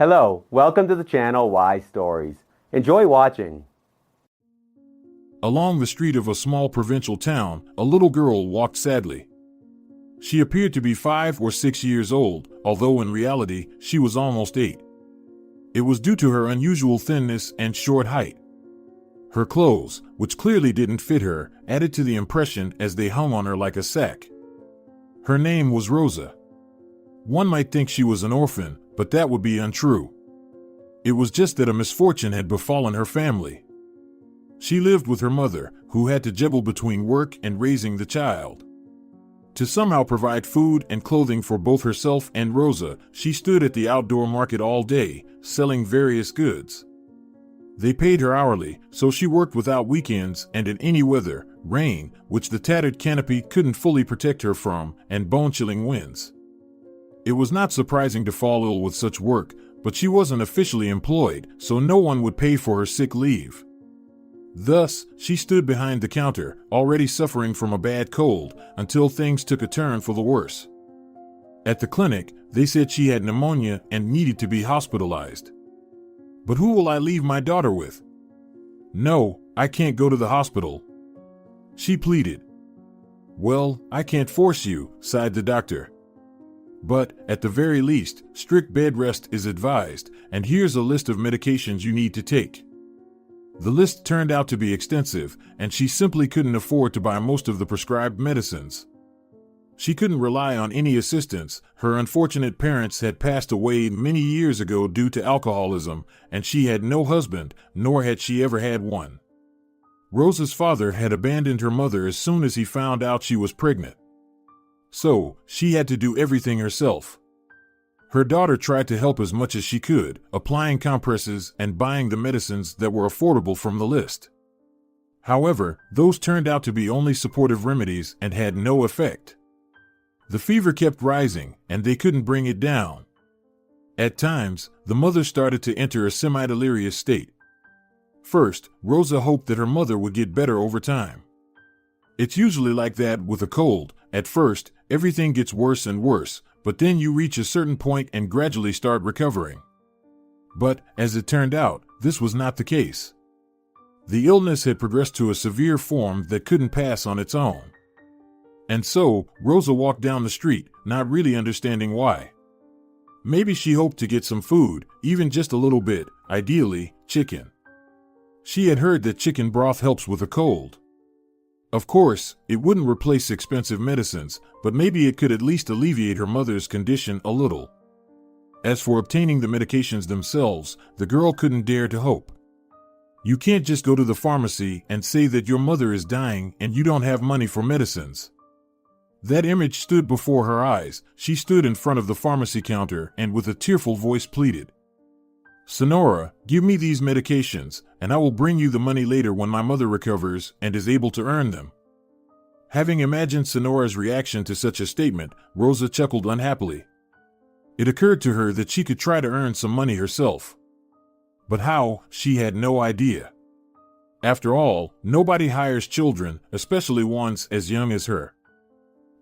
Hello, welcome to the channel Why Stories. Enjoy watching. Along the street of a small provincial town, a little girl walked sadly. She appeared to be 5 or 6 years old, although in reality, she was almost 8. It was due to her unusual thinness and short height. Her clothes, which clearly didn't fit her, added to the impression as they hung on her like a sack. Her name was Rosa. One might think she was an orphan, but that would be untrue. It was just that a misfortune had befallen her family. She lived with her mother, who had to juggle between work and raising the child. To somehow provide food and clothing for both herself and Rosa, she stood at the outdoor market all day, selling various goods. They paid her hourly, so she worked without weekends and in any weather, rain, which the tattered canopy couldn't fully protect her from, and bone-chilling winds. It was not surprising to fall ill with such work, but she wasn't officially employed, so no one would pay for her sick leave. Thus, she stood behind the counter, already suffering from a bad cold, until things took a turn for the worse. At the clinic, they said she had pneumonia and needed to be hospitalized. But who will I leave my daughter with? No, I can't go to the hospital, she pleaded. Well, I can't force you, sighed the doctor. But, at the very least, strict bed rest is advised, and here's a list of medications you need to take. The list turned out to be extensive, and she simply couldn't afford to buy most of the prescribed medicines. She couldn't rely on any assistance. Her unfortunate parents had passed away many years ago due to alcoholism, and she had no husband, nor had she ever had one. Rosa's father had abandoned her mother as soon as he found out she was pregnant. So, she had to do everything herself. Her daughter tried to help as much as she could, applying compresses and buying the medicines that were affordable from the list. However, those turned out to be only supportive remedies and had no effect. The fever kept rising, and they couldn't bring it down. At times, the mother started to enter a semi-delirious state. First, Rosa hoped that her mother would get better over time. It's usually like that with a cold. At first, everything gets worse and worse, but then you reach a certain point and gradually start recovering. But, as it turned out, this was not the case. The illness had progressed to a severe form that couldn't pass on its own. And so, Rosa walked down the street, not really understanding why. Maybe she hoped to get some food, even just a little bit, ideally, chicken. She had heard that chicken broth helps with a cold. Of course, it wouldn't replace expensive medicines, but maybe it could at least alleviate her mother's condition a little. As for obtaining the medications themselves, the girl couldn't dare to hope. You can't just go to the pharmacy and say that your mother is dying and you don't have money for medicines. That image stood before her eyes. She stood in front of the pharmacy counter and with a tearful voice pleaded, "Sonora, give me these medications, and I will bring you the money later when my mother recovers and is able to earn them." Having imagined Sonora's reaction to such a statement, Rosa chuckled unhappily. It occurred to her that she could try to earn some money herself. But how, she had no idea. After all, nobody hires children, especially ones as young as her.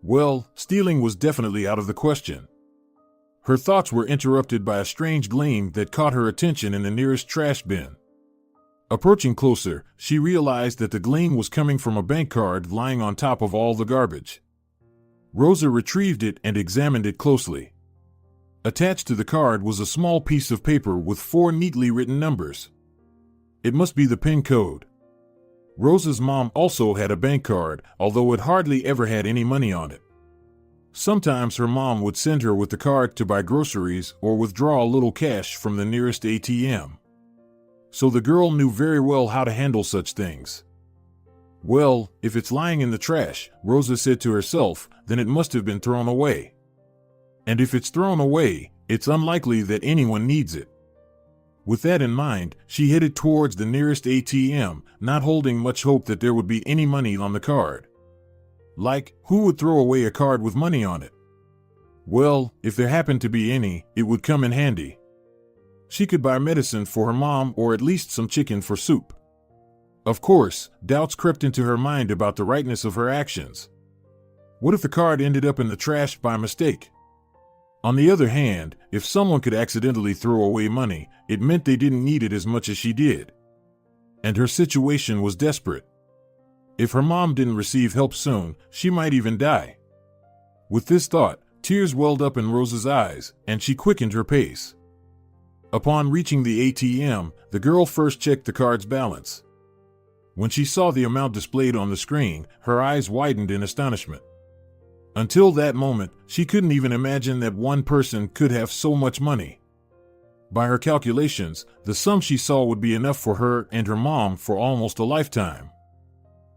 Well, stealing was definitely out of the question. Her thoughts were interrupted by a strange gleam that caught her attention in the nearest trash bin. Approaching closer, she realized that the gleam was coming from a bank card lying on top of all the garbage. Rosa retrieved it and examined it closely. Attached to the card was a small piece of paper with 4 neatly written numbers. It must be the PIN code. Rosa's mom also had a bank card, although it hardly ever had any money on it. Sometimes her mom would send her with the card to buy groceries or withdraw a little cash from the nearest ATM. So the girl knew very well how to handle such things. Well, if it's lying in the trash, Rosa said to herself, then it must have been thrown away. And if it's thrown away, it's unlikely that anyone needs it. With that in mind, she headed towards the nearest ATM, not holding much hope that there would be any money on the card. Like, who would throw away a card with money on it? Well, if there happened to be any, it would come in handy. She could buy medicine for her mom or at least some chicken for soup. Of course, doubts crept into her mind about the rightness of her actions. What if the card ended up in the trash by mistake? On the other hand, if someone could accidentally throw away money, it meant they didn't need it as much as she did. And her situation was desperate. If her mom didn't receive help soon, she might even die. With this thought, tears welled up in Rosa's eyes, and she quickened her pace. Upon reaching the ATM, the girl first checked the card's balance. When she saw the amount displayed on the screen, her eyes widened in astonishment. Until that moment, she couldn't even imagine that one person could have so much money. By her calculations, the sum she saw would be enough for her and her mom for almost a lifetime.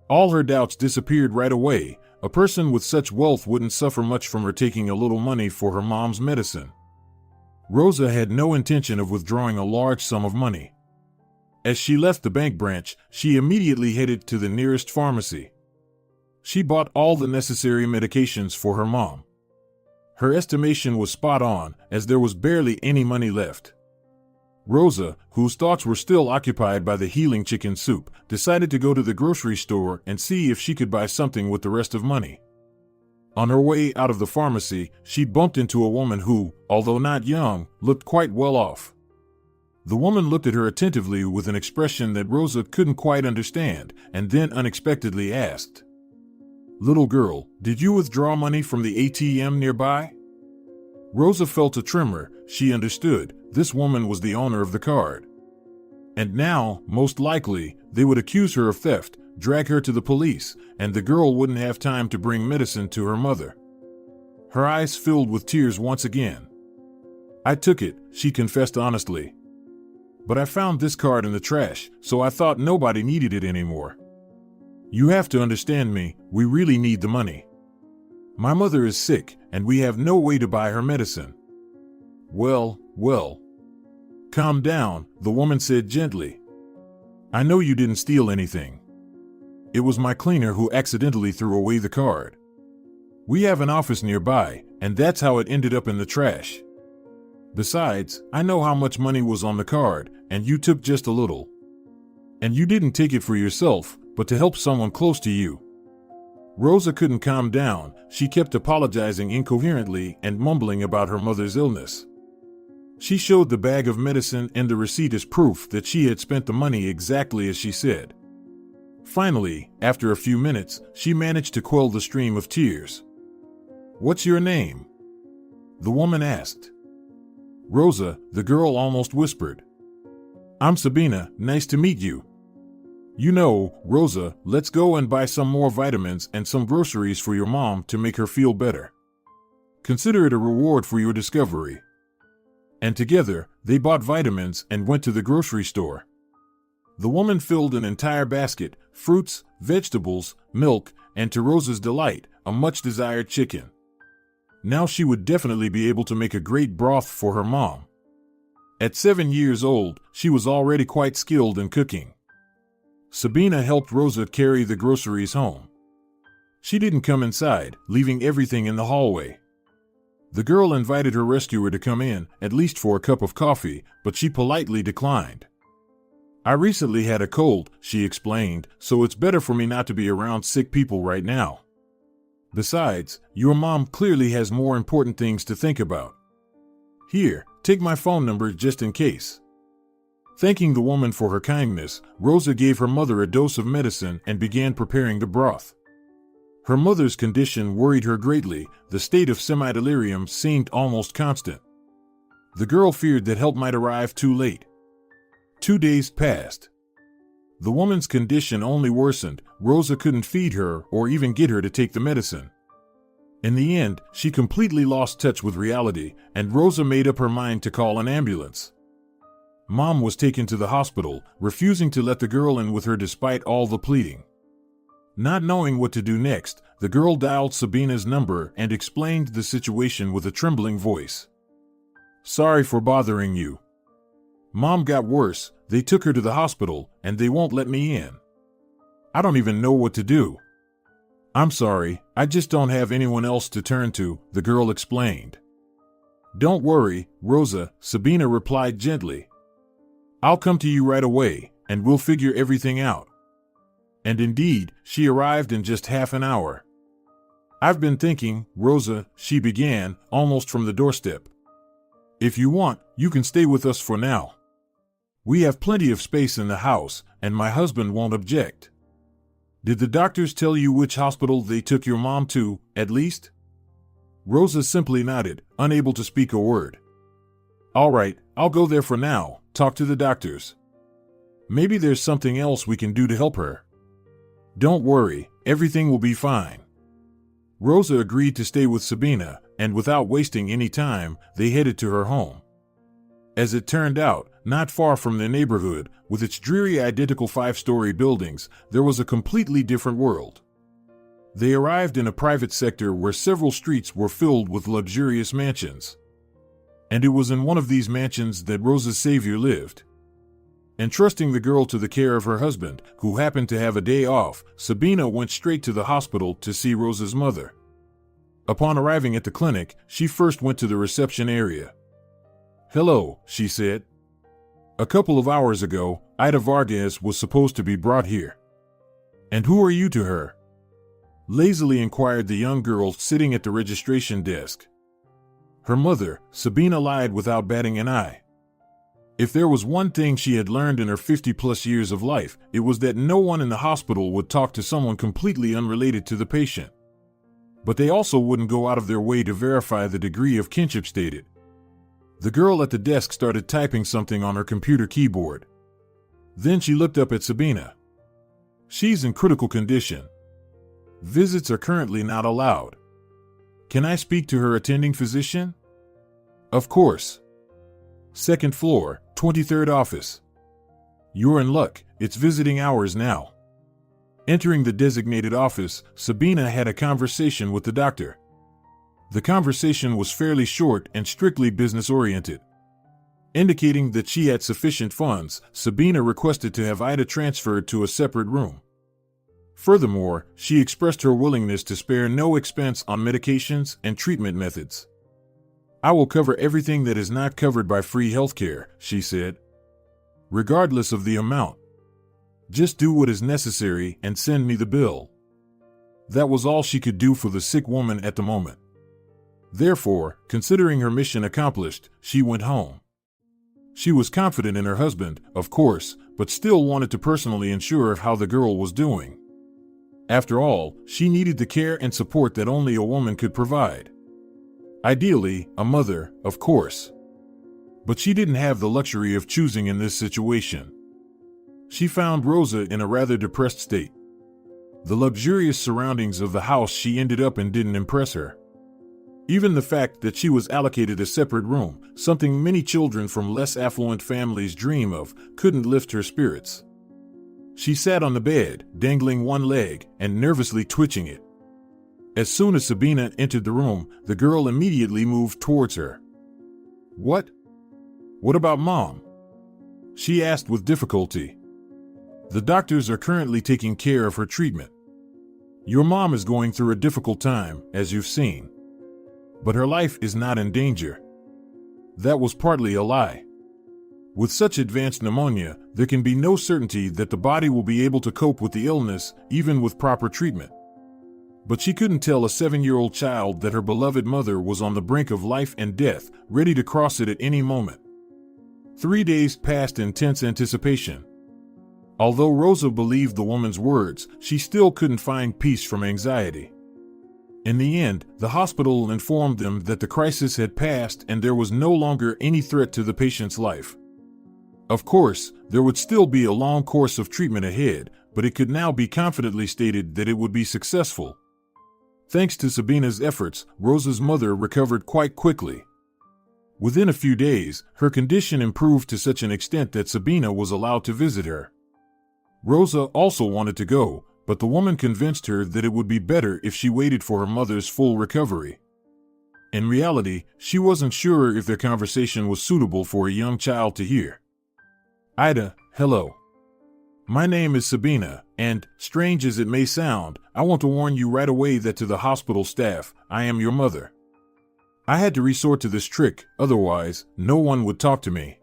All her doubts disappeared right away. A person with such wealth wouldn't suffer much from her taking a little money for her mom's medicine. Rosa had no intention of withdrawing a large sum of money. As she left the bank branch, she immediately headed to the nearest pharmacy. She bought all the necessary medications for her mom. Her estimation was spot on, as there was barely any money left. Rosa, whose thoughts were still occupied by the healing chicken soup, decided to go to the grocery store and see if she could buy something with the rest of money. On her way out of the pharmacy, she bumped into a woman who, although not young, looked quite well off. The woman looked at her attentively with an expression that Rosa couldn't quite understand, and then unexpectedly asked, "Little girl, did you withdraw money from the ATM nearby?" Rosa felt a tremor. She understood this woman was the owner of the card. And now, most likely, they would accuse her of theft, drag her to the police, and the girl wouldn't have time to bring medicine to her mother. Her eyes filled with tears once again. "I took it," she confessed honestly. "But I found this card in the trash, so I thought nobody needed it anymore. You have to understand me, we really need the money. My mother is sick, and we have no way to buy her medicine." Well. Calm down," the woman said gently. "I know you didn't steal anything. It was my cleaner who accidentally threw away the card. We have an office nearby, and that's how it ended up in the trash. Besides, I know how much money was on the card, and you took just a little. And you didn't take it for yourself, but to help someone close to you." Rosa couldn't calm down. She kept apologizing incoherently and mumbling about her mother's illness. She showed the bag of medicine and the receipt as proof that she had spent the money exactly as she said. Finally, after a few minutes, she managed to quell the stream of tears. "What's your name?" the woman asked. "Rosa," the girl almost whispered. "I'm Sabina, nice to meet you. You know, Rosa, let's go and buy some more vitamins and some groceries for your mom to make her feel better. Consider it a reward for your discovery." And together, they bought vitamins and went to the grocery store. The woman filled an entire basket, fruits, vegetables, milk, and to Rosa's delight, a much-desired chicken. Now she would definitely be able to make a great broth for her mom. At 7 years old, she was already quite skilled in cooking. Sabina helped Rosa carry the groceries home. She didn't come inside, leaving everything in the hallway. The girl invited her rescuer to come in, at least for a cup of coffee, but she politely declined. "I recently had a cold," she explained, "so it's better for me not to be around sick people right now. Besides, your mom clearly has more important things to think about. Here, take my phone number just in case." Thanking the woman for her kindness, Rosa gave her mother a dose of medicine and began preparing the broth. Her mother's condition worried her greatly. The state of semi-delirium seemed almost constant. The girl feared that help might arrive too late. 2 days passed. The woman's condition only worsened. Rosa couldn't feed her or even get her to take the medicine. In the end, she completely lost touch with reality, and Rosa made up her mind to call an ambulance. Mom was taken to the hospital, refusing to let the girl in with her despite all the pleading. Not knowing what to do next, the girl dialed Sabina's number and explained the situation with a trembling voice. "Sorry for bothering you. Mom got worse, they took her to the hospital, and they won't let me in. I don't even know what to do. I'm sorry, I just don't have anyone else to turn to," the girl explained. "Don't worry, Rosa," Sabina replied gently. "I'll come to you right away, and we'll figure everything out." And indeed, she arrived in just half an hour. I've been thinking, Rosa, she began, almost from the doorstep. If you want, you can stay with us for now. We have plenty of space in the house, and my husband won't object. Did the doctors tell you which hospital they took your mom to, at least? Rosa simply nodded, unable to speak a word. All right, I'll go there for now, talk to the doctors. Maybe there's something else we can do to help her. Don't worry, everything will be fine. Rosa agreed to stay with Sabina, and without wasting any time, they headed to her home. As it turned out, not far from the neighborhood, with its dreary identical 5-story buildings, there was a completely different world. They arrived in a private sector where several streets were filled with luxurious mansions. And it was in one of these mansions that Rosa's savior lived. Entrusting the girl to the care of her husband, who happened to have a day off, Sabina went straight to the hospital to see Rosa's mother. Upon arriving at the clinic, she first went to the reception area. Hello, she said. A couple of hours ago, Ida Vargas was supposed to be brought here. And who are you to her? Lazily inquired the young girl sitting at the registration desk. Her mother, Sabina, lied without batting an eye. If there was one thing she had learned in her 50-plus years of life, it was that no one in the hospital would talk to someone completely unrelated to the patient. But they also wouldn't go out of their way to verify the degree of kinship stated. The girl at the desk started typing something on her computer keyboard. Then she looked up at Sabina. She's in critical condition. Visits are currently not allowed. Can I speak to her attending physician? Of course. Second floor, 23rd office. You're in luck, it's visiting hours now. Entering the designated office, Sabina had a conversation with the doctor. The conversation was fairly short and strictly business-oriented. Indicating that she had sufficient funds, Sabina requested to have Ida transferred to a separate room. Furthermore, she expressed her willingness to spare no expense on medications and treatment methods. I will cover everything that is not covered by free healthcare, she said. Regardless of the amount. Just do what is necessary and send me the bill. That was all she could do for the sick woman at the moment. Therefore, considering her mission accomplished, she went home. She was confident in her husband, of course, but still wanted to personally ensure how the girl was doing. After all, she needed the care and support that only a woman could provide. Ideally, a mother, of course. But she didn't have the luxury of choosing in this situation. She found Rosa in a rather depressed state. The luxurious surroundings of the house she ended up in didn't impress her. Even the fact that she was allocated a separate room, something many children from less affluent families dream of, couldn't lift her spirits. She sat on the bed, dangling one leg and nervously twitching it. As soon as Sabina entered the room, the girl immediately moved towards her. What? What about Mom? She asked with difficulty. The doctors are currently taking care of her treatment. Your mom is going through a difficult time, as you've seen. But her life is not in danger. That was partly a lie. With such advanced pneumonia, there can be no certainty that the body will be able to cope with the illness, even with proper treatment. But she couldn't tell a 7-year-old child that her beloved mother was on the brink of life and death, ready to cross it at any moment. 3 days passed in tense anticipation. Although Rosa believed the woman's words, she still couldn't find peace from anxiety. In the end, the hospital informed them that the crisis had passed and there was no longer any threat to the patient's life. Of course, there would still be a long course of treatment ahead, but it could now be confidently stated that it would be successful. Thanks to Sabina's efforts, Rosa's mother recovered quite quickly. Within a few days, her condition improved to such an extent that Sabina was allowed to visit her. Rosa also wanted to go, but the woman convinced her that it would be better if she waited for her mother's full recovery. In reality, she wasn't sure if their conversation was suitable for a young child to hear. Ida, hello. My name is Sabina, and, strange as it may sound, I want to warn you right away that to the hospital staff, I am your mother. I had to resort to this trick, otherwise, no one would talk to me.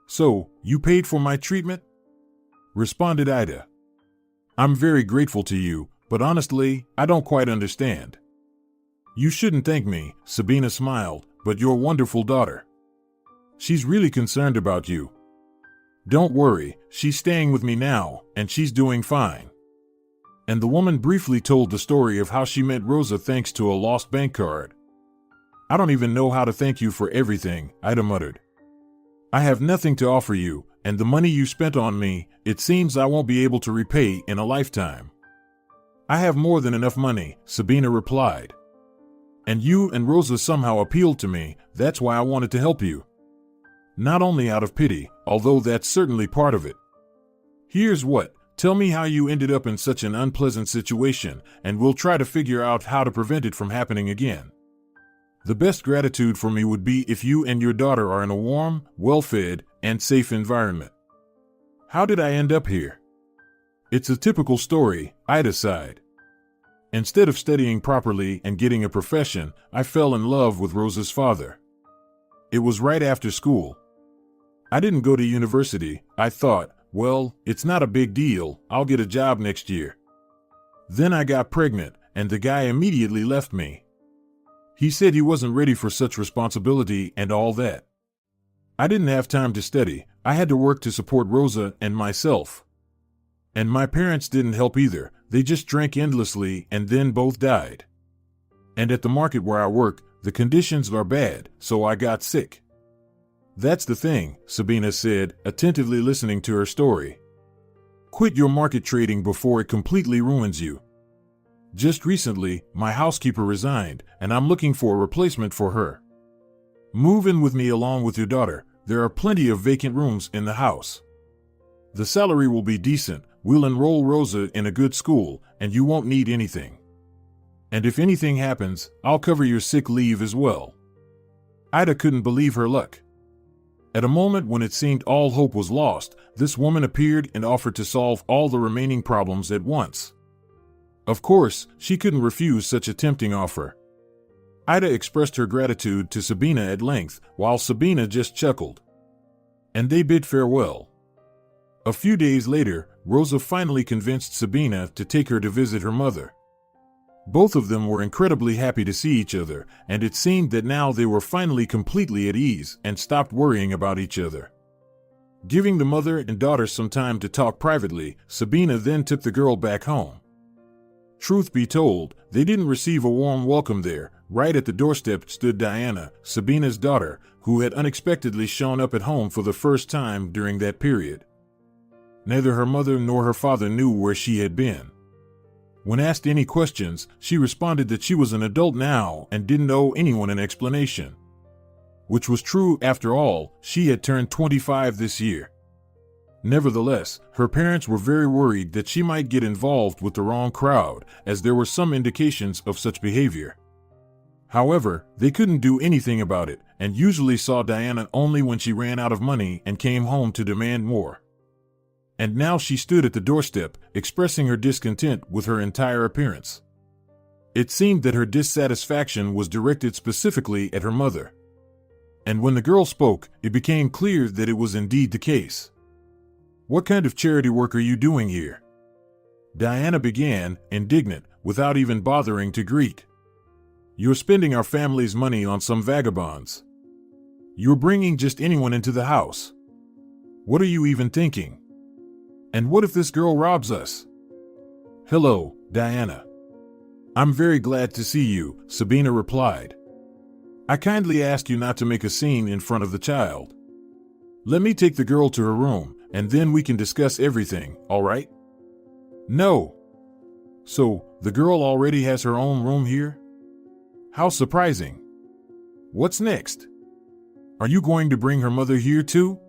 So, you paid for my treatment? Responded Ida. I'm very grateful to you, but honestly, I don't quite understand. You shouldn't thank me, Sabina smiled, but your wonderful daughter. She's really concerned about you. Don't worry, she's staying with me now, and she's doing fine. And the woman briefly told the story of how she met Rosa thanks to a lost bank card. I don't even know how to thank you for everything, Ida muttered. I have nothing to offer you, and the money you spent on me, it seems I won't be able to repay in a lifetime. I have more than enough money, Sabina replied. And you and Rosa somehow appealed to me, that's why I wanted to help you. Not only out of pity, although that's certainly part of it. Here's what, tell me how you ended up in such an unpleasant situation, and we'll try to figure out how to prevent it from happening again. The best gratitude for me would be if you and your daughter are in a warm, well-fed, and safe environment. How did I end up here? It's a typical story, Ida sighed. Instead of studying properly and getting a profession, I fell in love with Rosa's father. It was right after school. I didn't go to university. I thought, well, it's not a big deal, I'll get a job next year. Then I got pregnant, and the guy immediately left me. He said he wasn't ready for such responsibility and all that. I didn't have time to study. I had to work to support Rosa and myself. And my parents didn't help either. They just drank endlessly and then both died. And at the market where I work, the conditions are bad, so I got sick. That's the thing, Sabina said, attentively listening to her story. Quit your market trading before it completely ruins you. Just recently, my housekeeper resigned, and I'm looking for a replacement for her. Move in with me along with your daughter. There are plenty of vacant rooms in the house. The salary will be decent. We'll enroll Rosa in a good school, and you won't need anything. And if anything happens, I'll cover your sick leave as well. Ida couldn't believe her luck. At a moment when it seemed all hope was lost, this woman appeared and offered to solve all the remaining problems at once. Of course, she couldn't refuse such a tempting offer. Ida expressed her gratitude to Sabina at length, while Sabina just chuckled. And they bid farewell. A few days later, Rosa finally convinced Sabina to take her to visit her mother. Both of them were incredibly happy to see each other, and it seemed that now they were finally completely at ease and stopped worrying about each other. Giving the mother and daughter some time to talk privately, Sabina then took the girl back home. Truth be told, they didn't receive a warm welcome there. Right at the doorstep stood Diana, Sabina's daughter, who had unexpectedly shown up at home for the first time during that period. Neither her mother nor her father knew where she had been. When asked any questions, she responded that she was an adult now and didn't owe anyone an explanation. Which was true after all, she had turned 25 this year. Nevertheless, her parents were very worried that she might get involved with the wrong crowd, as there were some indications of such behavior. However, they couldn't do anything about it, and usually saw Diana only when she ran out of money and came home to demand more. And now she stood at the doorstep, expressing her discontent with her entire appearance. It seemed that her dissatisfaction was directed specifically at her mother. And when the girl spoke, it became clear that it was indeed the case. What kind of charity work are you doing here? Diana began, indignant, without even bothering to greet. You're spending our family's money on some vagabonds. You're bringing just anyone into the house. What are you even thinking? And what if this girl robs us? Hello, Diana. I'm very glad to see you, Sabina replied. I kindly ask you not to make a scene in front of the child. Let me take the girl to her room, and then we can discuss everything, all right? No. So, the girl already has her own room here? How surprising. What's next? Are you going to bring her mother here too?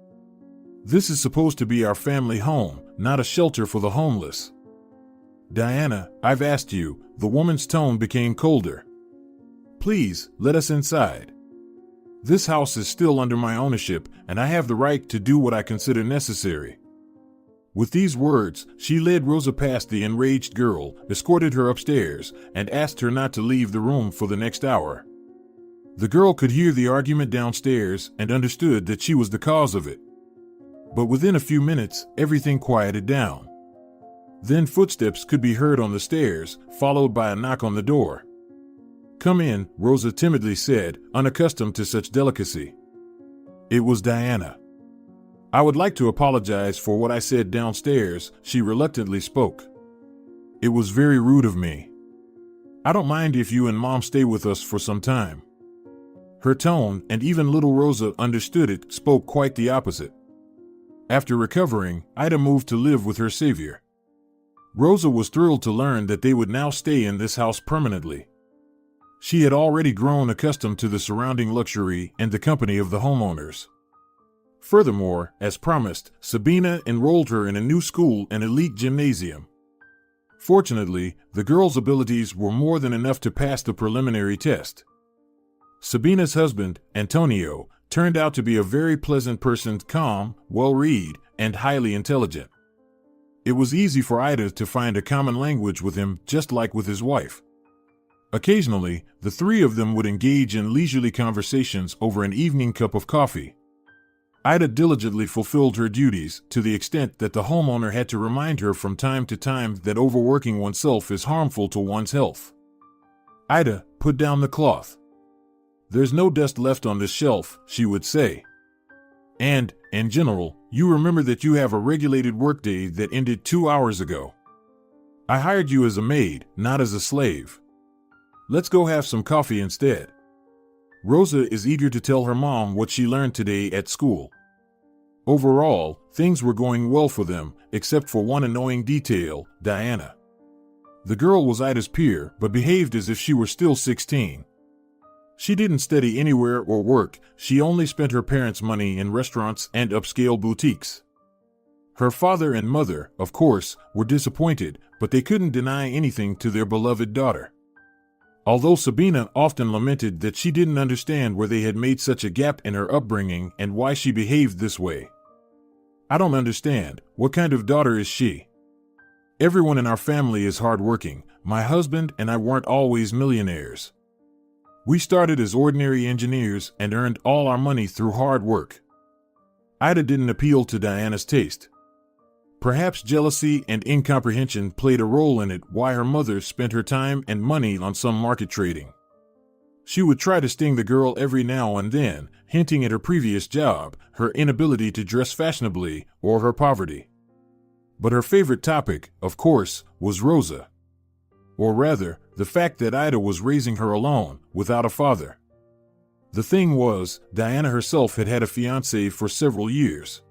This is supposed to be our family home, not a shelter for the homeless. Diana, I've asked you. The woman's tone became colder. Please, let us inside. This house is still under my ownership, and I have the right to do what I consider necessary. With these words, she led Rosa past the enraged girl, escorted her upstairs, and asked her not to leave the room for the next hour. The girl could hear the argument downstairs and understood that she was the cause of it. But within a few minutes, everything quieted down. Then footsteps could be heard on the stairs, followed by a knock on the door. Come in, Rosa timidly said, unaccustomed to such delicacy. It was Diana. I would like to apologize for what I said downstairs, she reluctantly spoke. It was very rude of me. I don't mind if you and Mom stay with us for some time. Her tone, and even little Rosa understood it, spoke quite the opposite. After recovering, Ida moved to live with her savior. Rosa was thrilled to learn that they would now stay in this house permanently. She had already grown accustomed to the surrounding luxury and the company of the homeowners. Furthermore, as promised, Sabina enrolled her in a new school, an elite gymnasium. Fortunately, the girl's abilities were more than enough to pass the preliminary test. Sabina's husband, Antonio, turned out to be a very pleasant person, calm, well-read, and highly intelligent. It was easy for Ida to find a common language with him, just like with his wife. Occasionally, the three of them would engage in leisurely conversations over an evening cup of coffee. Ida diligently fulfilled her duties to the extent that the homeowner had to remind her from time to time that overworking oneself is harmful to one's health. Ida, put down the cloth. There's no dust left on this shelf, she would say. And, in general, you remember that you have a regulated workday that ended 2 hours ago. I hired you as a maid, not as a slave. Let's go have some coffee instead. Rosa is eager to tell her mom what she learned today at school. Overall, things were going well for them, except for one annoying detail, Diana. The girl was Ida's peer, but behaved as if she were still 16. She didn't study anywhere or work, she only spent her parents' money in restaurants and upscale boutiques. Her father and mother, of course, were disappointed, but they couldn't deny anything to their beloved daughter. Although Sabina often lamented that she didn't understand where they had made such a gap in her upbringing and why she behaved this way. I don't understand, what kind of daughter is she? Everyone in our family is hardworking, my husband and I weren't always millionaires. We started as ordinary engineers and earned all our money through hard work. Ida didn't appeal to Diana's taste. Perhaps jealousy and incomprehension played a role in it why her mother spent her time and money on some market trading. She would try to sting the girl every now and then, hinting at her previous job, her inability to dress fashionably, or her poverty. But her favorite topic, of course, was Rosa. Or rather, the fact that Ida was raising her alone, without a father. The thing was, Diana herself had had a fiancé for several years.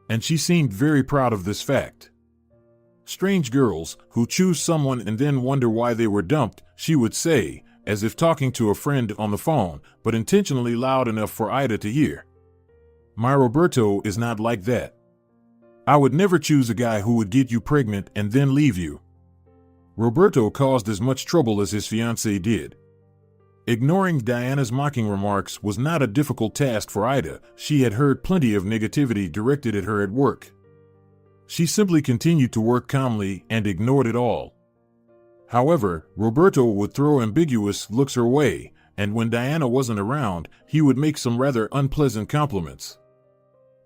And she seemed very proud of this fact. Strange girls, who choose someone and then wonder why they were dumped, she would say, as if talking to a friend on the phone, but intentionally loud enough for Ida to hear. My Roberto is not like that. I would never choose a guy who would get you pregnant and then leave you. Roberto caused as much trouble as his fiancée did. Ignoring Diana's mocking remarks was not a difficult task for Ida. She had heard plenty of negativity directed at her at work. She simply continued to work calmly and ignored it all. However, Roberto would throw ambiguous looks her way, and when Diana wasn't around, he would make some rather unpleasant compliments.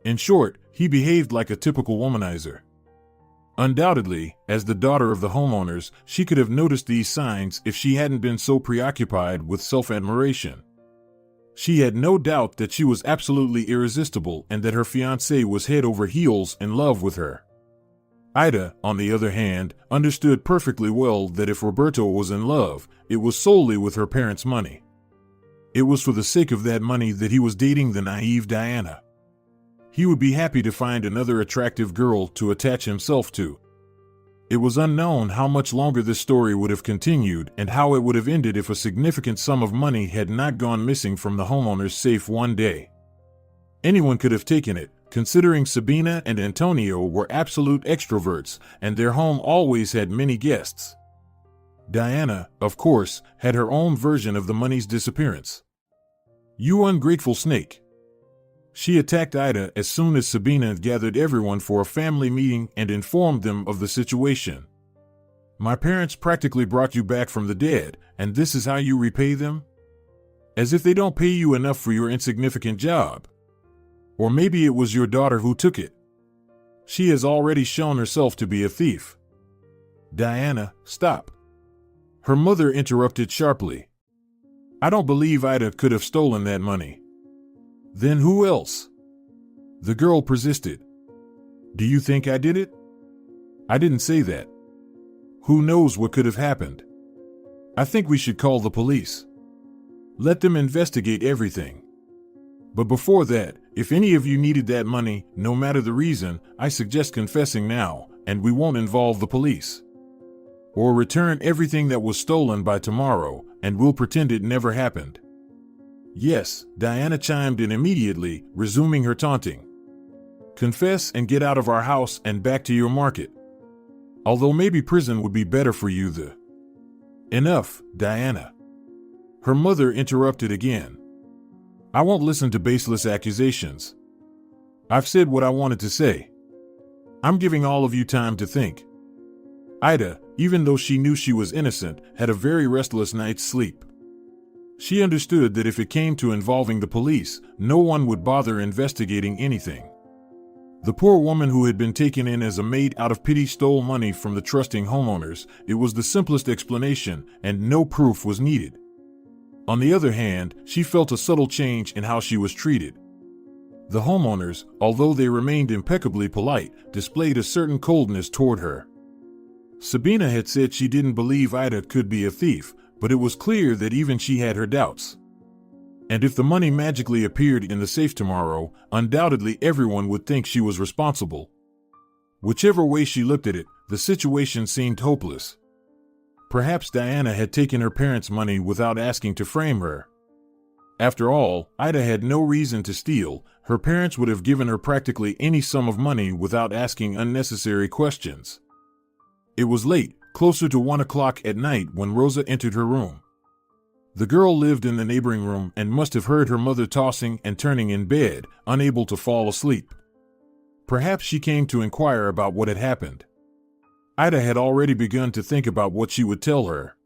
In short, he behaved like a typical womanizer. Undoubtedly, as the daughter of the homeowners, she could have noticed these signs if she hadn't been so preoccupied with self-admiration. She had no doubt that she was absolutely irresistible and that her fiancé was head over heels in love with her. Ida, on the other hand, understood perfectly well that if Roberto was in love, it was solely with her parents' money. It was for the sake of that money that he was dating the naive Diana. He would be happy to find another attractive girl to attach himself to. It was unknown how much longer this story would have continued and how it would have ended if a significant sum of money had not gone missing from the homeowner's safe one day. Anyone could have taken it, considering Sabina and Antonio were absolute extroverts and their home always had many guests. Diana, of course, had her own version of the money's disappearance. You ungrateful snake. She attacked Ida as soon as Sabina gathered everyone for a family meeting and informed them of the situation. My parents practically brought you back from the dead, and this is how you repay them? As if they don't pay you enough for your insignificant job. Or maybe it was your daughter who took it. She has already shown herself to be a thief. Diana, stop. Her mother interrupted sharply. I don't believe Ida could have stolen that money. Then who else? The girl persisted. Do you think I did it? I didn't say that. Who knows what could have happened? I think we should call the police. Let them investigate everything. But before that, if any of you needed that money, no matter the reason, I suggest confessing now, and we won't involve the police. Or return everything that was stolen by tomorrow, and we'll pretend it never happened. Yes, Diana chimed in immediately, resuming her taunting. Confess and get out of our house and back to your market. Although maybe prison would be better for you. Enough, Diana. Her mother interrupted again. I won't listen to baseless accusations. I've said what I wanted to say. I'm giving all of you time to think. Ida, even though she knew she was innocent, had a very restless night's sleep. She understood that if it came to involving the police, no one would bother investigating anything. The poor woman who had been taken in as a maid out of pity stole money from the trusting homeowners. It was the simplest explanation, and no proof was needed. On the other hand, she felt a subtle change in how she was treated. The homeowners, although they remained impeccably polite, displayed a certain coldness toward her. Sabina had said she didn't believe Ida could be a thief, but it was clear that even she had her doubts. And if the money magically appeared in the safe tomorrow, undoubtedly everyone would think she was responsible. Whichever way she looked at it, the situation seemed hopeless. Perhaps Diana had taken her parents' money without asking to frame her. After all, Ida had no reason to steal. Her parents would have given her practically any sum of money without asking unnecessary questions. It was late, closer to 1 o'clock at night, when Rosa entered her room. The girl lived in the neighboring room and must have heard her mother tossing and turning in bed, unable to fall asleep. Perhaps she came to inquire about what had happened. Ida had already begun to think about what she would tell her.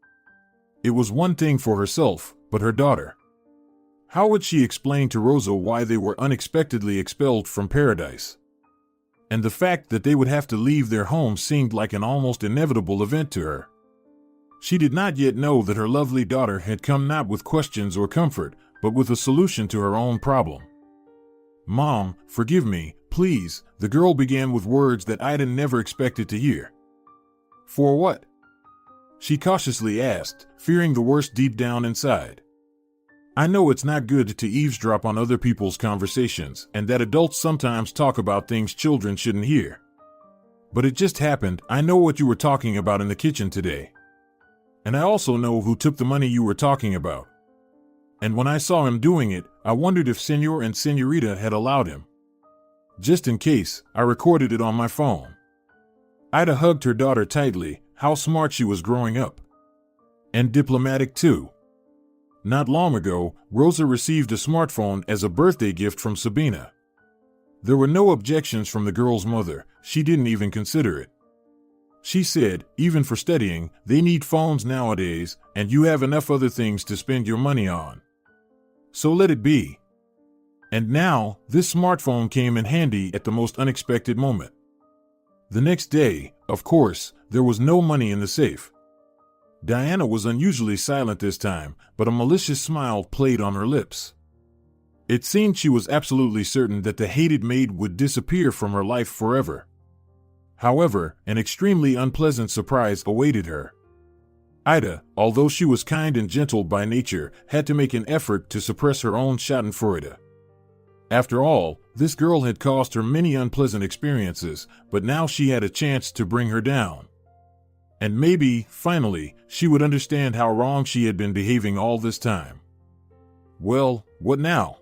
It was one thing for herself, but her daughter. How would she explain to Rosa why they were unexpectedly expelled from paradise? And the fact that they would have to leave their home seemed like an almost inevitable event to her. She did not yet know that her lovely daughter had come not with questions or comfort, but with a solution to her own problem. Mom, forgive me, please, the girl began with words that Ida never expected to hear. For what? She cautiously asked, fearing the worst deep down inside. I know it's not good to eavesdrop on other people's conversations, and that adults sometimes talk about things children shouldn't hear. But it just happened. I know what you were talking about in the kitchen today. And I also know who took the money you were talking about. And when I saw him doing it, I wondered if Senor and Senorita had allowed him. Just in case, I recorded it on my phone. Ida hugged her daughter tightly. How smart she was growing up. And diplomatic too. Not long ago, Rosa received a smartphone as a birthday gift from Sabina. There were no objections from the girl's mother. She didn't even consider it. She said, even for studying, they need phones nowadays, and you have enough other things to spend your money on. So let it be. And now, this smartphone came in handy at the most unexpected moment. The next day, of course, there was no money in the safe. Diana was unusually silent this time, but a malicious smile played on her lips. It seemed she was absolutely certain that the hated maid would disappear from her life forever. However, an extremely unpleasant surprise awaited her. Ida, although she was kind and gentle by nature, had to make an effort to suppress her own schadenfreude. After all, this girl had caused her many unpleasant experiences, but now she had a chance to bring her down. And maybe, finally, she would understand how wrong she had been behaving all this time. Well, what now?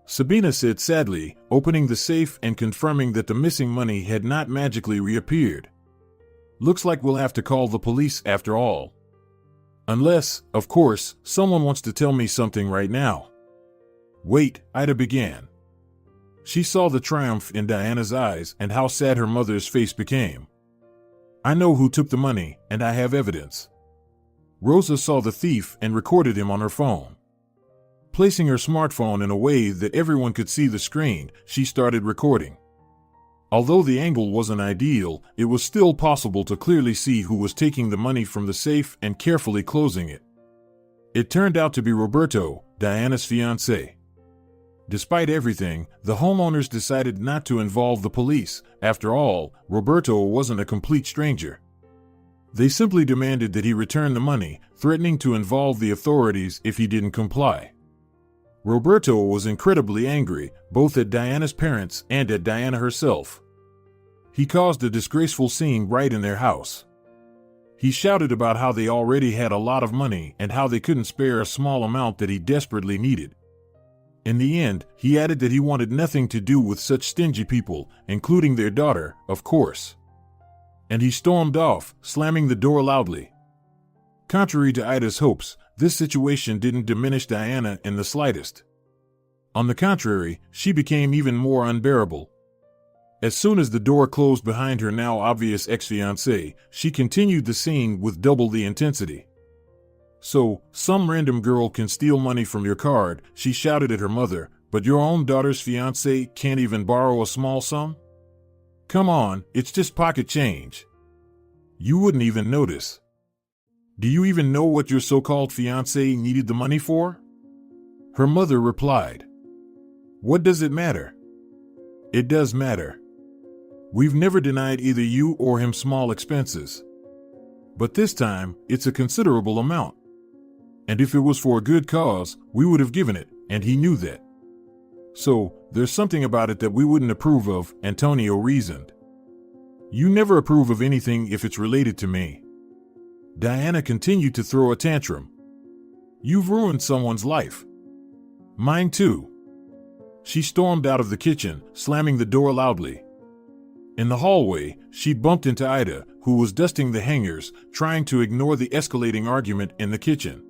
Sabina said sadly, opening the safe and confirming that the missing money had not magically reappeared. Looks like we'll have to call the police after all. Unless, of course, someone wants to tell me something right now. Wait, Ida began. She saw the triumph in Diana's eyes and how sad her mother's face became. I know who took the money, and I have evidence. Rosa saw the thief and recorded him on her phone. Placing her smartphone in a way that everyone could see the screen, she started recording. Although the angle wasn't ideal, it was still possible to clearly see who was taking the money from the safe and carefully closing it. It turned out to be Roberto, Diana's fiancé. Despite everything, the homeowners decided not to involve the police. After all, Roberto wasn't a complete stranger. They simply demanded that he return the money, threatening to involve the authorities if he didn't comply. Roberto was incredibly angry, both at Diana's parents and at Diana herself. He caused a disgraceful scene right in their house. He shouted about how they already had a lot of money and how they couldn't spare a small amount that he desperately needed. In the end, he added that he wanted nothing to do with such stingy people, including their daughter, of course. And he stormed off, slamming the door loudly. Contrary to Ida's hopes, this situation didn't diminish Diana in the slightest. On the contrary, she became even more unbearable. As soon as the door closed behind her now obvious ex-fiancé, she continued the scene with double the intensity. "So, some random girl can steal money from your card," she shouted at her mother, "but your own daughter's fiancé can't even borrow a small sum? Come on, it's just pocket change. You wouldn't even notice. Do you even know what your so-called fiancé needed the money for?" Her mother replied, "What does it matter?" "It does matter. We've never denied either you or him small expenses. But this time, it's a considerable amount. And if it was for a good cause, we would have given it, and he knew that. So, there's something about it that we wouldn't approve of," Antonio reasoned. "You never approve of anything if it's related to me." Diana continued to throw a tantrum. "You've ruined someone's life. Mine too." She stormed out of the kitchen, slamming the door loudly. In the hallway, she bumped into Ida, who was dusting the hangers, trying to ignore the escalating argument in the kitchen.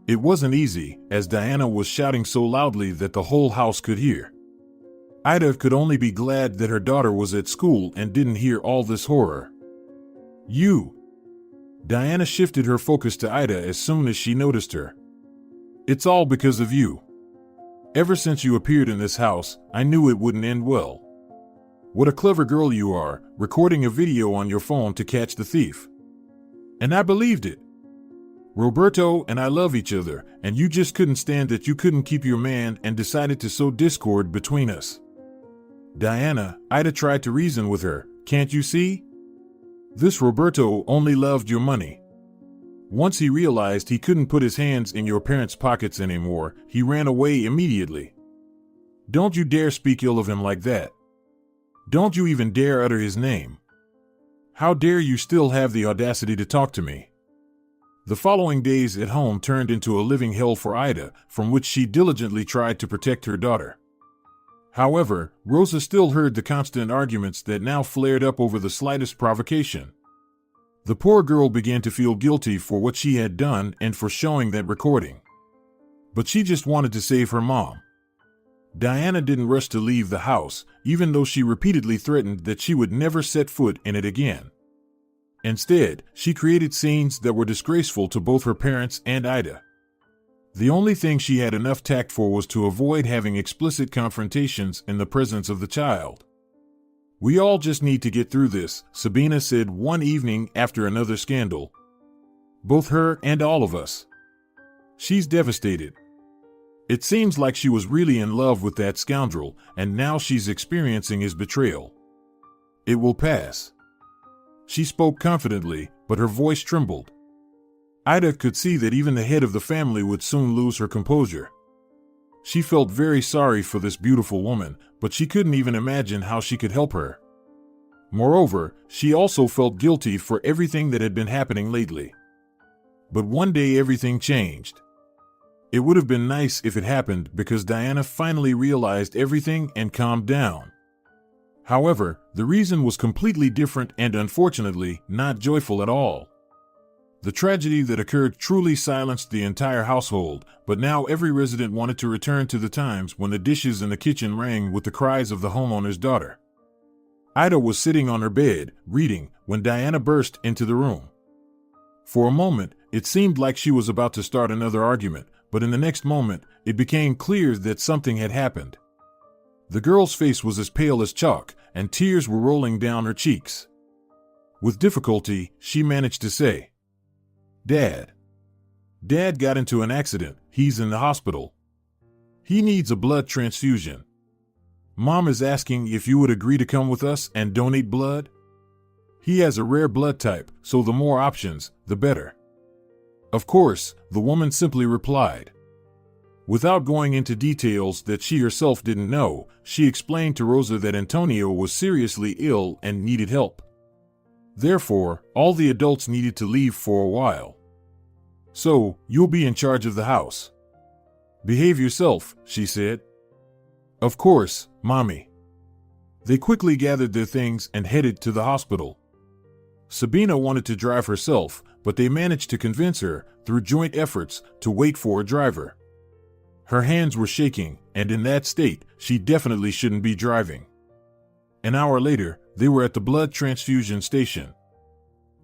It wasn't easy, as Diana was shouting so loudly that the whole house could hear. Ida could only be glad that her daughter was at school and didn't hear all this horror. "You!" Diana shifted her focus to Ida as soon as she noticed her. "It's all because of you. Ever since you appeared in this house, I knew it wouldn't end well. What a clever girl you are, recording a video on your phone to catch the thief. And I believed it. Roberto and I love each other, and you just couldn't stand that you couldn't keep your man and decided to sow discord between us." "Diana," Ida tried to reason with her, "can't you see? This Roberto only loved your money. Once he realized he couldn't put his hands in your parents' pockets anymore, he ran away immediately. Don't you dare speak ill of him like that. Don't you even dare utter his name. How dare you still have the audacity to talk to me?" The following days at home turned into a living hell for Ida, from which she diligently tried to protect her daughter. However, Rosa still heard the constant arguments that now flared up over the slightest provocation. The poor girl began to feel guilty for what she had done and for showing that recording. But she just wanted to save her mom. Diana didn't rush to leave the house, even though she repeatedly threatened that she would never set foot in it again. Instead, she created scenes that were disgraceful to both her parents and Ida. The only thing she had enough tact for was to avoid having explicit confrontations in the presence of the child. "We all just need to get through this," Sabina said one evening after another scandal. "Both her and all of us. She's devastated. It seems like she was really in love with that scoundrel, and now she's experiencing his betrayal. It will pass." She spoke confidently, but her voice trembled. Ida could see that even the head of the family would soon lose her composure. She felt very sorry for this beautiful woman, but she couldn't even imagine how she could help her. Moreover, she also felt guilty for everything that had been happening lately. But one day everything changed. It would have been nice if it happened because Diana finally realized everything and calmed down. However, the reason was completely different and unfortunately not joyful at all. The tragedy that occurred truly silenced the entire household, but now every resident wanted to return to the times when the dishes in the kitchen rang with the cries of the homeowner's daughter. Ida was sitting on her bed, reading, when Diana burst into the room. For a moment, it seemed like she was about to start another argument, but in the next moment, it became clear that something had happened. The girl's face was as pale as chalk, and tears were rolling down her cheeks. With difficulty, she managed to say, "Dad." Dad got into an accident. He's in the hospital. He needs a blood transfusion. Mom is asking if you would agree to come with us and donate blood. He has a rare blood type, so the more options, the better. Of course, the woman simply replied. Without going into details that she herself didn't know, she explained to Rosa that Antonio was seriously ill and needed help. Therefore, all the adults needed to leave for a while. So, you'll be in charge of the house. Behave yourself, she said. Of course, Mommy. They quickly gathered their things and headed to the hospital. Sabina wanted to drive herself, but they managed to convince her, through joint efforts, to wait for a driver. Her hands were shaking, and in that state, she definitely shouldn't be driving. An hour later, they were at the blood transfusion station.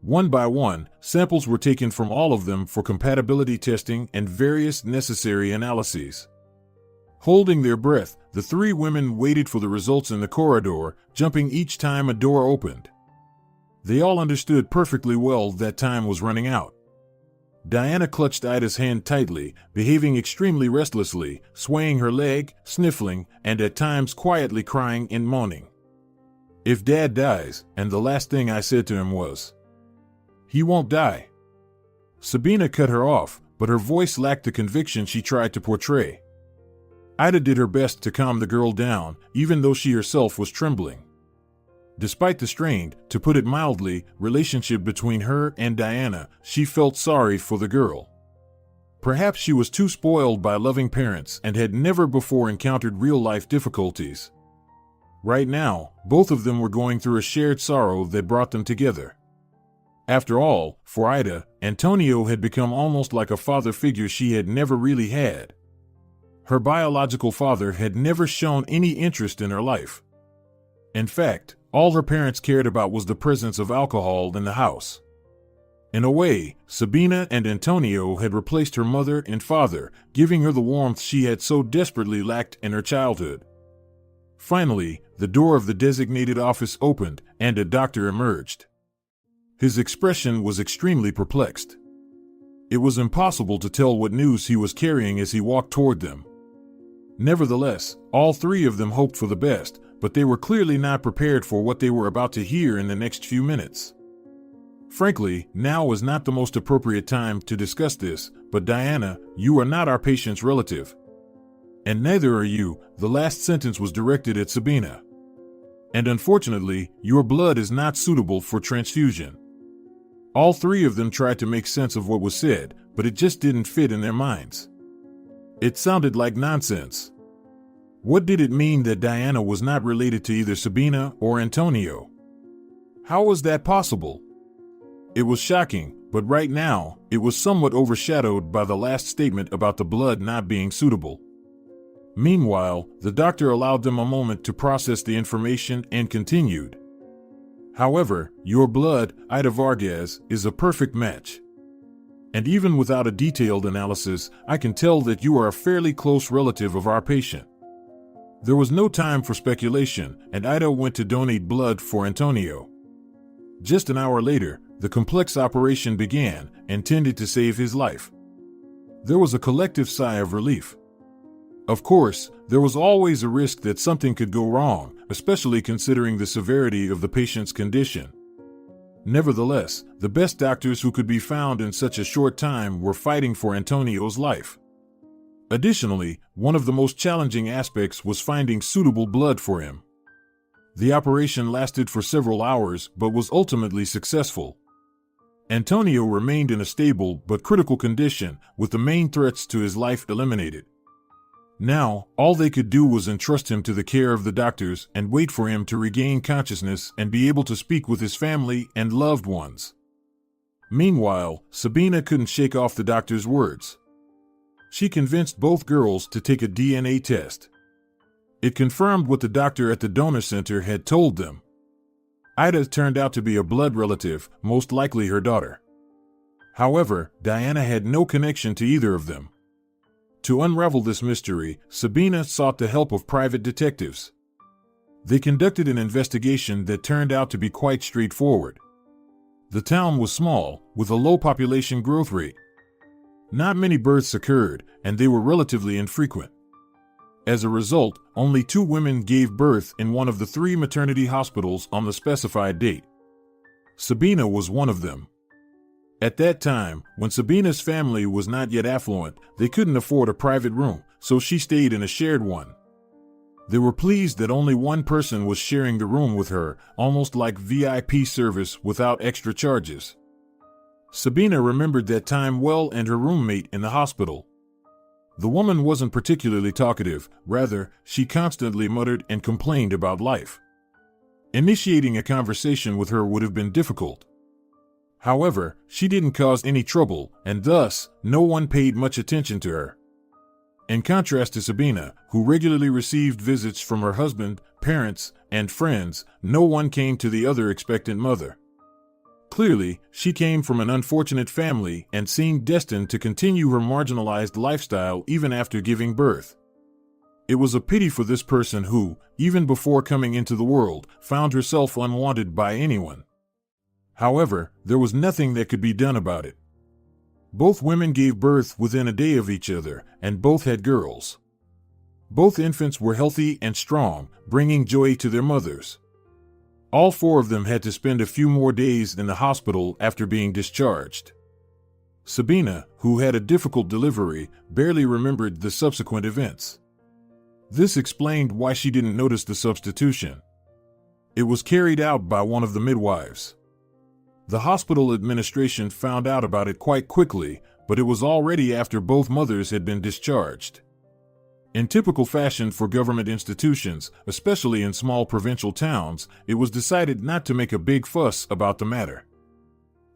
One by one, samples were taken from all of them for compatibility testing and various necessary analyses. Holding their breath, the three women waited for the results in the corridor, jumping each time a door opened. They all understood perfectly well that time was running out. Diana clutched Ida's hand tightly, behaving extremely restlessly, swaying her leg, sniffling, and at times quietly crying and moaning. If Dad dies, and the last thing I said to him was, "He won't die." Sabina cut her off, but her voice lacked the conviction she tried to portray. Ida did her best to calm the girl down, even though she herself was trembling. Despite the strained, to put it mildly, relationship between her and Diana, she felt sorry for the girl. Perhaps she was too spoiled by loving parents and had never before encountered real-life difficulties. Right now, both of them were going through a shared sorrow that brought them together. After all, for Ida, Antonio had become almost like a father figure she had never really had. Her biological father had never shown any interest in her life. In fact, all her parents cared about was the presence of alcohol in the house. In a way, Sabina and Antonio had replaced her mother and father, giving her the warmth she had so desperately lacked in her childhood. Finally, the door of the designated office opened, and a doctor emerged. His expression was extremely perplexed. It was impossible to tell what news he was carrying as he walked toward them. Nevertheless, all three of them hoped for the best, but they were clearly not prepared for what they were about to hear in the next few minutes. Frankly, now was not the most appropriate time to discuss this, but Diana, you are not our patient's relative. And neither are you, the last sentence was directed at Sabina. And unfortunately, your blood is not suitable for transfusion. All three of them tried to make sense of what was said, but it just didn't fit in their minds. It sounded like nonsense. What did it mean that Diana was not related to either Sabina or Antonio? How was that possible? It was shocking, but right now, it was somewhat overshadowed by the last statement about the blood not being suitable. Meanwhile, the doctor allowed them a moment to process the information and continued. However, your blood, Ida Vargas, is a perfect match. And even without a detailed analysis, I can tell that you are a fairly close relative of our patient. There was no time for speculation, and Ida went to donate blood for Antonio. Just an hour later, the complex operation began, intended to save his life. There was a collective sigh of relief. Of course, there was always a risk that something could go wrong, especially considering the severity of the patient's condition. Nevertheless, the best doctors who could be found in such a short time were fighting for Antonio's life. Additionally, one of the most challenging aspects was finding suitable blood for him. The operation lasted for several hours but was ultimately successful. Antonio remained in a stable but critical condition, with the main threats to his life eliminated. Now, all they could do was entrust him to the care of the doctors and wait for him to regain consciousness and be able to speak with his family and loved ones. Meanwhile, Sabina couldn't shake off the doctor's words. She convinced both girls to take a DNA test. It confirmed what the doctor at the donor center had told them. Ida turned out to be a blood relative, most likely her daughter. However, Diana had no connection to either of them. To unravel this mystery, Sabina sought the help of private detectives. They conducted an investigation that turned out to be quite straightforward. The town was small, with a low population growth rate. Not many births occurred, and they were relatively infrequent. As a result, only 2 women gave birth in one of the 3 maternity hospitals on the specified date. Sabina was one of them. At that time, when Sabina's family was not yet affluent, they couldn't afford a private room, so she stayed in a shared one. They were pleased that only one person was sharing the room with her, almost like VIP service without extra charges. Sabina remembered that time well and her roommate in the hospital. The woman wasn't particularly talkative, rather, she constantly muttered and complained about life. Initiating a conversation with her would have been difficult. However, she didn't cause any trouble, and thus, no one paid much attention to her. In contrast to Sabina, who regularly received visits from her husband, parents, and friends, no one came to the other expectant mother. Clearly, she came from an unfortunate family and seemed destined to continue her marginalized lifestyle even after giving birth. It was a pity for this person who, even before coming into the world, found herself unwanted by anyone. However, there was nothing that could be done about it. Both women gave birth within a day of each other, and both had girls. Both infants were healthy and strong, bringing joy to their mothers. All 4 of them had to spend a few more days in the hospital after being discharged. Sabina, who had a difficult delivery, barely remembered the subsequent events. This explained why she didn't notice the substitution. It was carried out by one of the midwives. The hospital administration found out about it quite quickly, but it was already after both mothers had been discharged. In typical fashion for government institutions, especially in small provincial towns, it was decided not to make a big fuss about the matter.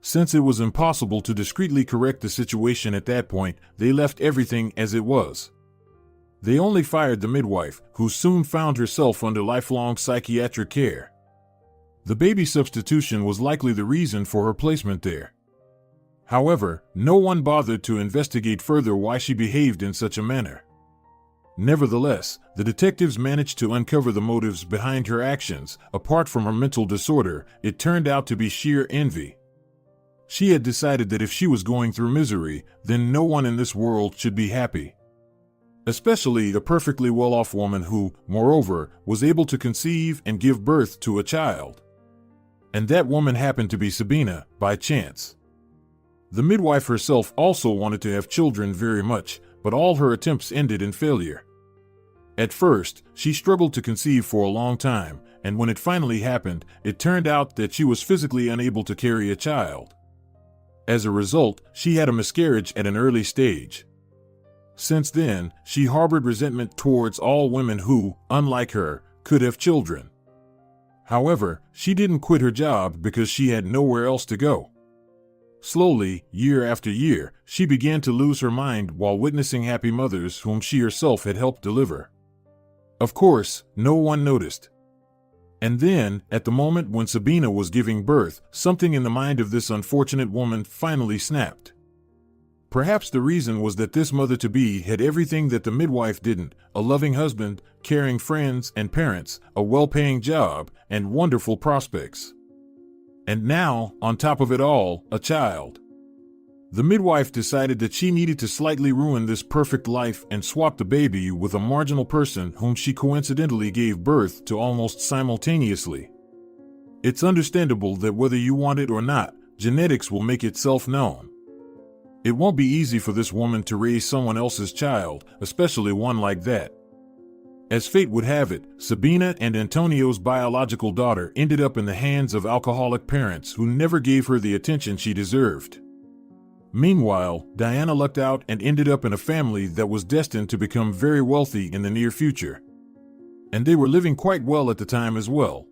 Since it was impossible to discreetly correct the situation at that point, they left everything as it was. They only fired the midwife, who soon found herself under lifelong psychiatric care. The baby substitution was likely the reason for her placement there. However, no one bothered to investigate further why she behaved in such a manner. Nevertheless, the detectives managed to uncover the motives behind her actions. Apart from her mental disorder, it turned out to be sheer envy. She had decided that if she was going through misery, then no one in this world should be happy. Especially a perfectly well-off woman who, moreover, was able to conceive and give birth to a child. And that woman happened to be Sabina, by chance. The midwife herself also wanted to have children very much, but all her attempts ended in failure. At first, she struggled to conceive for a long time, and when it finally happened, it turned out that she was physically unable to carry a child. As a result, she had a miscarriage at an early stage. Since then, she harbored resentment towards all women who, unlike her, could have children. However, she didn't quit her job because she had nowhere else to go. Slowly, year after year, she began to lose her mind while witnessing happy mothers whom she herself had helped deliver. Of course, no one noticed. And then, at the moment when Sabina was giving birth, something in the mind of this unfortunate woman finally snapped. Perhaps the reason was that this mother-to-be had everything that the midwife didn't: a loving husband, caring friends and parents, a well-paying job, and wonderful prospects. And now, on top of it all, a child. The midwife decided that she needed to slightly ruin this perfect life and swap the baby with a marginal person whom she coincidentally gave birth to almost simultaneously. It's understandable that whether you want it or not, genetics will make itself known. It won't be easy for this woman to raise someone else's child, especially one like that. As fate would have it, Sabina and Antonio's biological daughter ended up in the hands of alcoholic parents who never gave her the attention she deserved. Meanwhile, Diana lucked out and ended up in a family that was destined to become very wealthy in the near future. And they were living quite well at the time as well.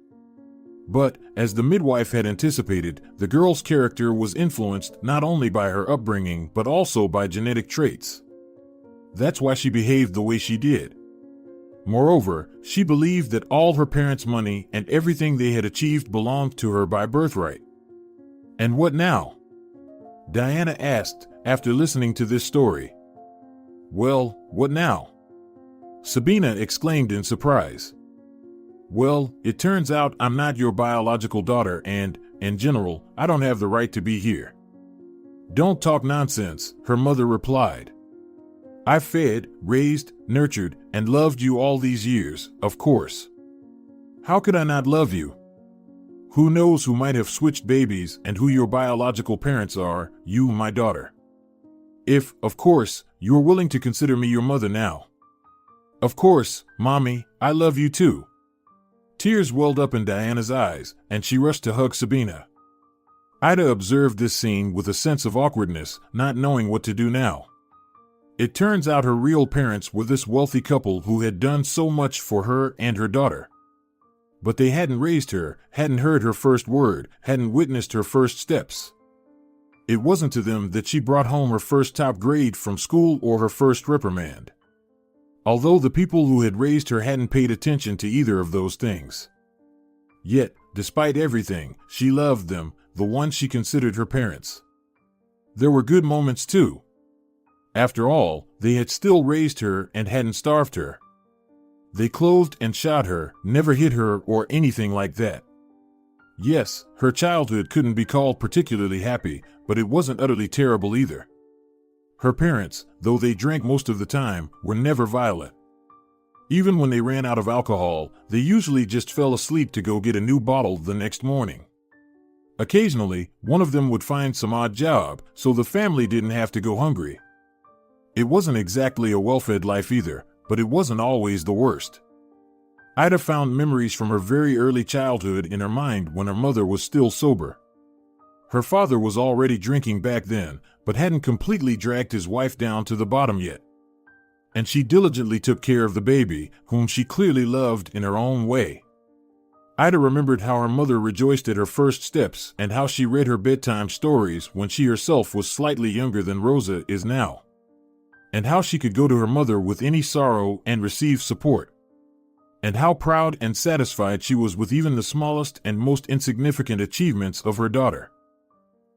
But, as the midwife had anticipated, the girl's character was influenced not only by her upbringing but also by genetic traits. That's why she behaved the way she did. Moreover, she believed that all her parents' money and everything they had achieved belonged to her by birthright. And what now? Diana asked, after listening to this story. Well, what now? Sabina exclaimed in surprise. Well, it turns out I'm not your biological daughter and, in general, I don't have the right to be here. "Don't talk nonsense," her mother replied. "I fed, raised, nurtured, and loved you all these years, of course. How could I not love you? Who knows who might have switched babies and who your biological parents are, you, my daughter. If, of course, you are willing to consider me your mother now. Of course, Mommy, I love you too." Tears welled up in Diana's eyes, and she rushed to hug Sabina. Ida observed this scene with a sense of awkwardness, not knowing what to do now. It turns out her real parents were this wealthy couple who had done so much for her and her daughter. But they hadn't raised her, hadn't heard her first word, hadn't witnessed her first steps. It wasn't to them that she brought home her first top grade from school or her first reprimand. Although the people who had raised her hadn't paid attention to either of those things. Yet, despite everything, she loved them, the ones she considered her parents. There were good moments too. After all, they had still raised her and hadn't starved her. They clothed and shot her, never hit her or anything like that. Yes, her childhood couldn't be called particularly happy, but it wasn't utterly terrible either. Her parents, though they drank most of the time, were never violent. Even when they ran out of alcohol, they usually just fell asleep to go get a new bottle the next morning. Occasionally, one of them would find some odd job, so the family didn't have to go hungry. It wasn't exactly a well-fed life either, but it wasn't always the worst. Ida found memories from her very early childhood in her mind when her mother was still sober. Her father was already drinking back then, but hadn't completely dragged his wife down to the bottom yet. And she diligently took care of the baby, whom she clearly loved in her own way. Ida remembered how her mother rejoiced at her first steps and how she read her bedtime stories when she herself was slightly younger than Rosa is now. And how she could go to her mother with any sorrow and receive support. And how proud and satisfied she was with even the smallest and most insignificant achievements of her daughter.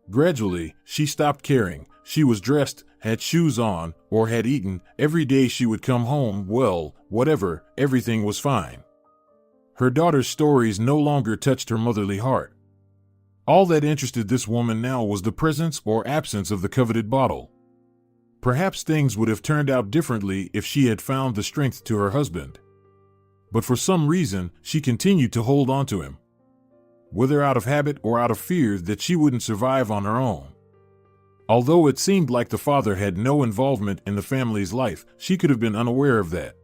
Gradually, she stopped caring. She was dressed, had shoes on, or had eaten. Every day she would come home, well, whatever, everything was fine. Her daughter's stories no longer touched her motherly heart. All that interested this woman now was the presence or absence of the coveted bottle. Perhaps things would have turned out differently if she had found the strength to her husband. But for some reason, she continued to hold on to him. Whether out of habit or out of fear that she wouldn't survive on her own. Although it seemed like the father had no involvement in the family's life, she could have been unaware of that.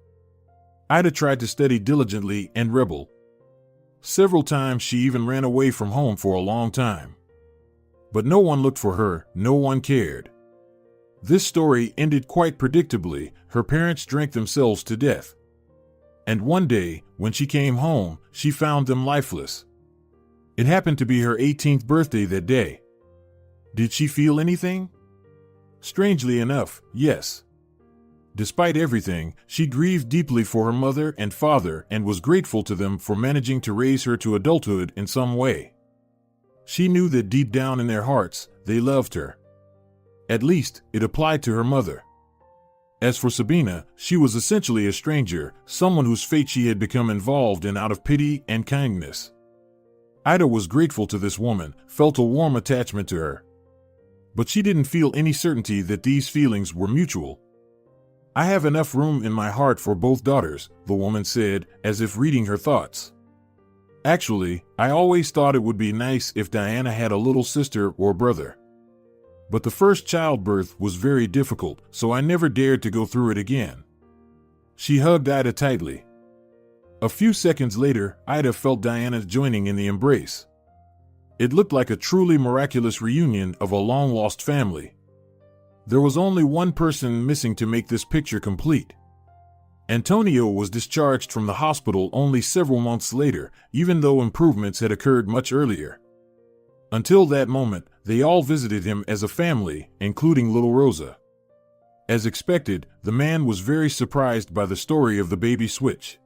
Ida tried to study diligently and rebel. Several times she even ran away from home for a long time. But no one looked for her, no one cared. This story ended quite predictably. Her parents drank themselves to death. And one day, when she came home, she found them lifeless. It happened to be her 18th birthday that day. Did she feel anything? Strangely enough, yes. Despite everything, she grieved deeply for her mother and father and was grateful to them for managing to raise her to adulthood in some way. She knew that deep down in their hearts, they loved her. At least, it applied to her mother. As for Sabina, she was essentially a stranger, someone whose fate she had become involved in out of pity and kindness. Ida was grateful to this woman, felt a warm attachment to her. But she didn't feel any certainty that these feelings were mutual. "I have enough room in my heart for both daughters," the woman said, as if reading her thoughts. "Actually, I always thought it would be nice if Diana had a little sister or brother. But the first childbirth was very difficult, so I never dared to go through it again." She hugged Ida tightly. A few seconds later, Ida felt Diana joining in the embrace. It looked like a truly miraculous reunion of a long-lost family. There was only one person missing to make this picture complete. Antonio was discharged from the hospital only several months later, even though improvements had occurred much earlier. Until that moment, they all visited him as a family, including little Rosa. As expected, the man was very surprised by the story of the baby switch.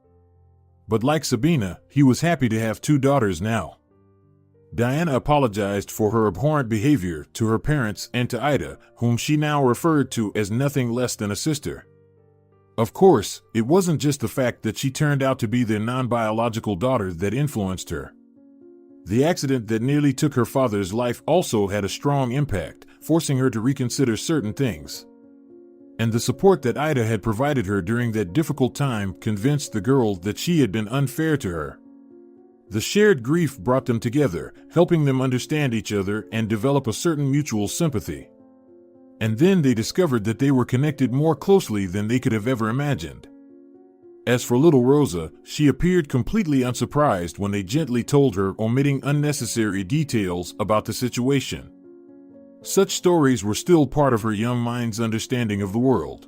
But like Sabina, he was happy to have two daughters now. Diana apologized for her abhorrent behavior to her parents and to Ida, whom she now referred to as nothing less than a sister. Of course, it wasn't just the fact that she turned out to be their non-biological daughter that influenced her. The accident that nearly took her father's life also had a strong impact, forcing her to reconsider certain things. And the support that Ida had provided her during that difficult time convinced the girl that she had been unfair to her. The shared grief brought them together, helping them understand each other and develop a certain mutual sympathy. And then they discovered that they were connected more closely than they could have ever imagined. As for little Rosa, she appeared completely unsurprised when they gently told her, omitting unnecessary details about the situation. Such stories were still part of her young mind's understanding of the world.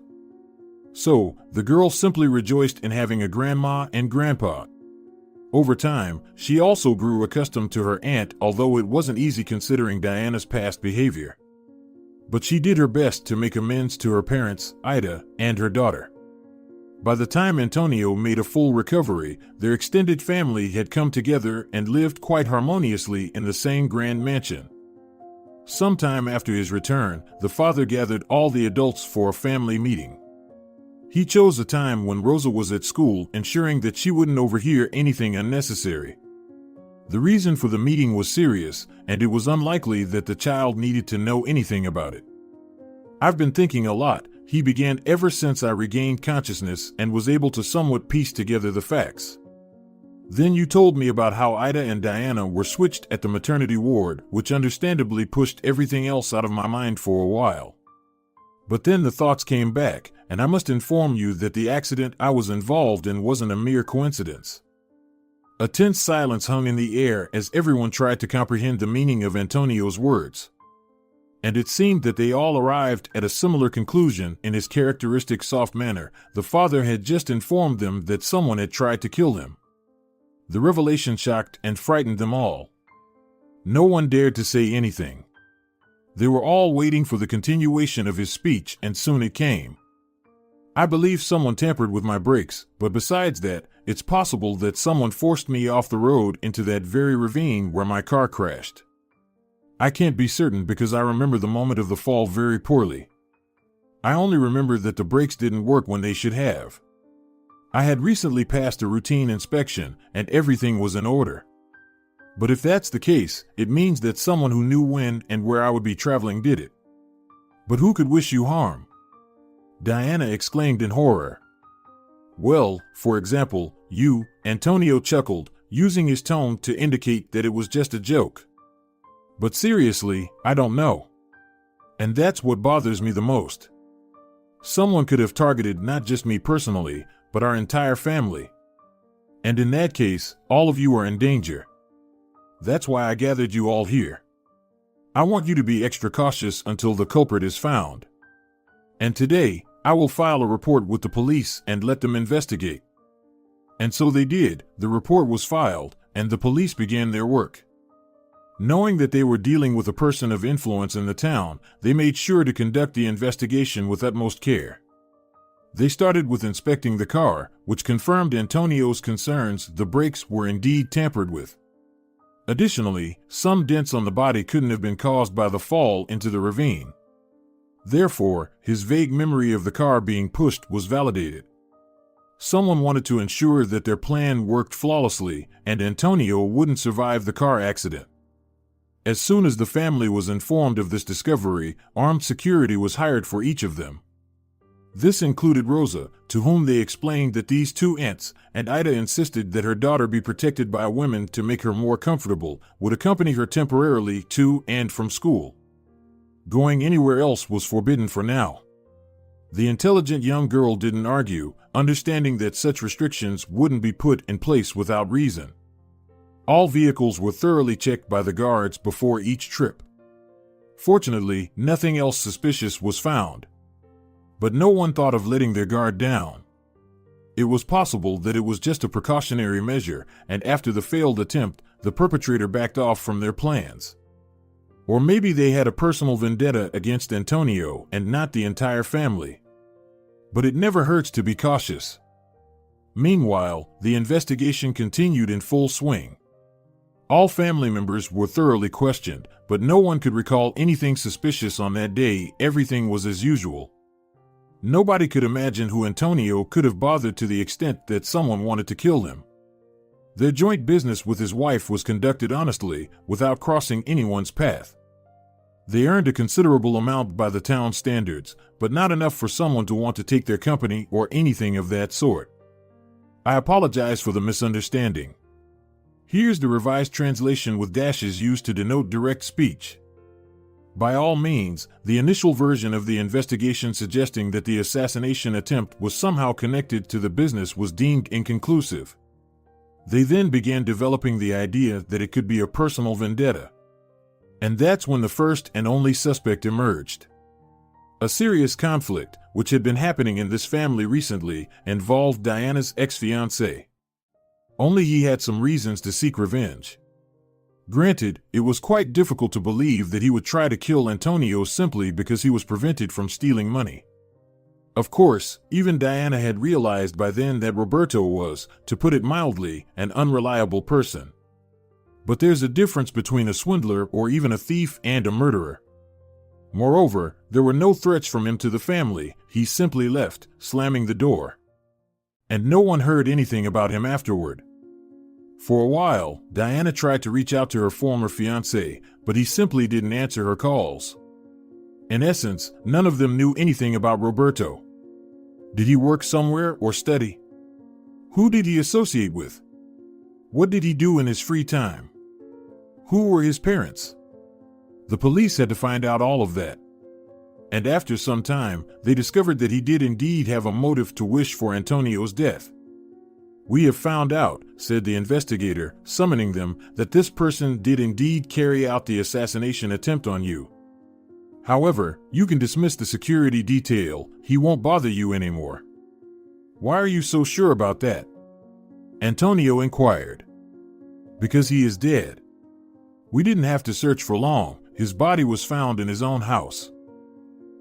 So, the girl simply rejoiced in having a grandma and grandpa. Over time, she also grew accustomed to her aunt, although it wasn't easy considering Diana's past behavior. But she did her best to make amends to her parents, Ida, and her daughter. By the time Antonio made a full recovery, their extended family had come together and lived quite harmoniously in the same grand mansion. Sometime after his return, the father gathered all the adults for a family meeting. He chose a time when Rosa was at school, ensuring that she wouldn't overhear anything unnecessary. The reason for the meeting was serious, and it was unlikely that the child needed to know anything about it. "I've been thinking a lot," he began, "ever since I regained consciousness and was able to somewhat piece together the facts. Then you told me about how Ida and Diana were switched at the maternity ward, which understandably pushed everything else out of my mind for a while. But then the thoughts came back, and I must inform you that the accident I was involved in wasn't a mere coincidence." A tense silence hung in the air as everyone tried to comprehend the meaning of Antonio's words. And it seemed that they all arrived at a similar conclusion. In his characteristic soft manner, the father had just informed them that someone had tried to kill him. The revelation shocked and frightened them all. No one dared to say anything. They were all waiting for the continuation of his speech, and soon it came. "I believe someone tampered with my brakes, but besides that, it's possible that someone forced me off the road into that very ravine where my car crashed. I can't be certain because I remember the moment of the fall very poorly. I only remember that the brakes didn't work when they should have. I had recently passed a routine inspection, and everything was in order. But if that's the case, it means that someone who knew when and where I would be traveling did it. But who could wish you harm?" Diana exclaimed in horror. "Well, for example, you," Antonio chuckled, using his tone to indicate that it was just a joke. "But seriously, I don't know. And that's what bothers me the most. Someone could have targeted not just me personally, but our entire family. And in that case, all of you are in danger. That's why I gathered you all here. I want you to be extra cautious until the culprit is found. And today, I will file a report with the police and let them investigate." And so they did. The report was filed, and the police began their work. Knowing that they were dealing with a person of influence in the town, they made sure to conduct the investigation with utmost care. They started with inspecting the car, which confirmed Antonio's concerns. The brakes were indeed tampered with. Additionally, some dents on the body couldn't have been caused by the fall into the ravine. Therefore, his vague memory of the car being pushed was validated. Someone wanted to ensure that their plan worked flawlessly, and Antonio wouldn't survive the car accident. As soon as the family was informed of this discovery, armed security was hired for each of them. This included Rosa, to whom they explained that these two aunts, and Ida insisted that her daughter be protected by women to make her more comfortable, would accompany her temporarily to and from school. Going anywhere else was forbidden for now. The intelligent young girl didn't argue, understanding that such restrictions wouldn't be put in place without reason. All vehicles were thoroughly checked by the guards before each trip. Fortunately, nothing else suspicious was found. But no one thought of letting their guard down. It was possible that it was just a precautionary measure, and after the failed attempt, the perpetrator backed off from their plans. Or maybe they had a personal vendetta against Antonio and not the entire family. But it never hurts to be cautious. Meanwhile, the investigation continued in full swing. All family members were thoroughly questioned, but no one could recall anything suspicious on that day. Everything was as usual. Nobody could imagine who Antonio could have bothered to the extent that someone wanted to kill him. Their joint business with his wife was conducted honestly, without crossing anyone's path. They earned a considerable amount by the town standards, but not enough for someone to want to take their company or anything of that sort. I apologize for the misunderstanding. Here's the revised translation with dashes used to denote direct speech. By all means, the initial version of the investigation suggesting that the assassination attempt was somehow connected to the business was deemed inconclusive. They then began developing the idea that it could be a personal vendetta. And that's when the first and only suspect emerged. A serious conflict, which had been happening in this family recently, involved Diana's ex-fiancé. Only he had some reasons to seek revenge. Granted, it was quite difficult to believe that he would try to kill Antonio simply because he was prevented from stealing money. Of course, even Diana had realized by then that Roberto was, to put it mildly, an unreliable person. But there's a difference between a swindler or even a thief and a murderer. Moreover, there were no threats from him to the family. He simply left, slamming the door. And no one heard anything about him afterward. For a while, Diana tried to reach out to her former fiancé, but he simply didn't answer her calls. In essence, none of them knew anything about Roberto. Did he work somewhere or study? Who did he associate with? What did he do in his free time? Who were his parents? The police had to find out all of that. And after some time, they discovered that he did indeed have a motive to wish for Antonio's death. "We have found out," said the investigator, summoning them, "that this person did indeed carry out the assassination attempt on you. However, you can dismiss the security detail. He won't bother you anymore." "Why are you so sure about that?" Antonio inquired. "Because he is dead. We didn't have to search for long. His body was found in his own house."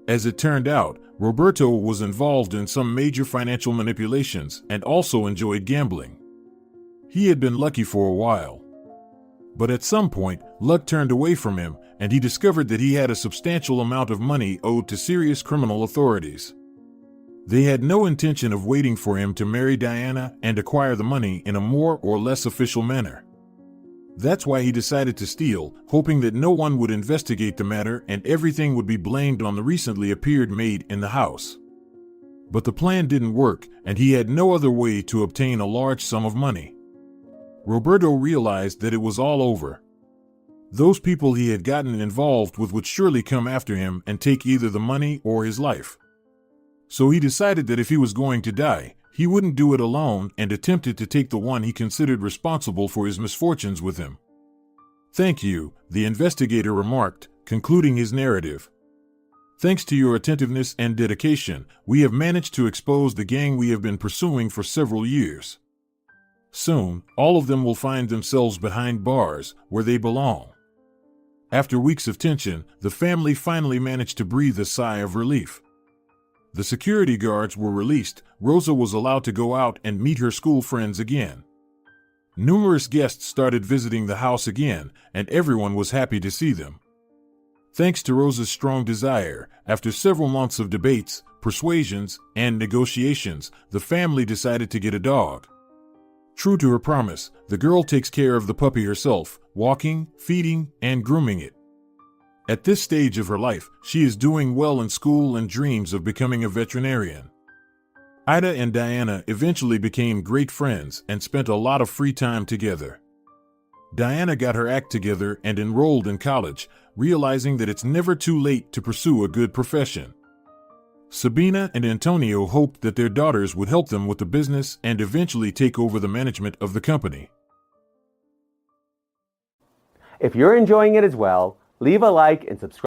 As it turned out, Roberto was involved in some major financial manipulations and also enjoyed gambling. He had been lucky for a while. But at some point, luck turned away from him, and he discovered that he had a substantial amount of money owed to serious criminal authorities. They had no intention of waiting for him to marry Diana and acquire the money in a more or less official manner. That's why he decided to steal, hoping that no one would investigate the matter and everything would be blamed on the recently appeared maid in the house. But the plan didn't work, and he had no other way to obtain a large sum of money. Roberto realized that it was all over. Those people he had gotten involved with would surely come after him and take either the money or his life. So he decided that if he was going to die, he wouldn't do it alone and attempted to take the one he considered responsible for his misfortunes with him. "Thank you," the investigator remarked, concluding his narrative. "Thanks to your attentiveness and dedication, we have managed to expose the gang we have been pursuing for several years. Soon, all of them will find themselves behind bars, where they belong." After weeks of tension, the family finally managed to breathe a sigh of relief. The security guards were released. Rosa was allowed to go out and meet her school friends again. Numerous guests started visiting the house again, and everyone was happy to see them. Thanks to Rosa's strong desire, after several months of debates, persuasions, and negotiations, the family decided to get a dog. True to her promise, the girl takes care of the puppy herself, walking, feeding, and grooming it. At this stage of her life, she is doing well in school and dreams of becoming a veterinarian. Ida and Diana eventually became great friends and spent a lot of free time together. Diana got her act together and enrolled in college, realizing that it's never too late to pursue a good profession. Sabina and Antonio hoped that their daughters would help them with the business and eventually take over the management of the company. If you're enjoying it as well, leave a like and subscribe.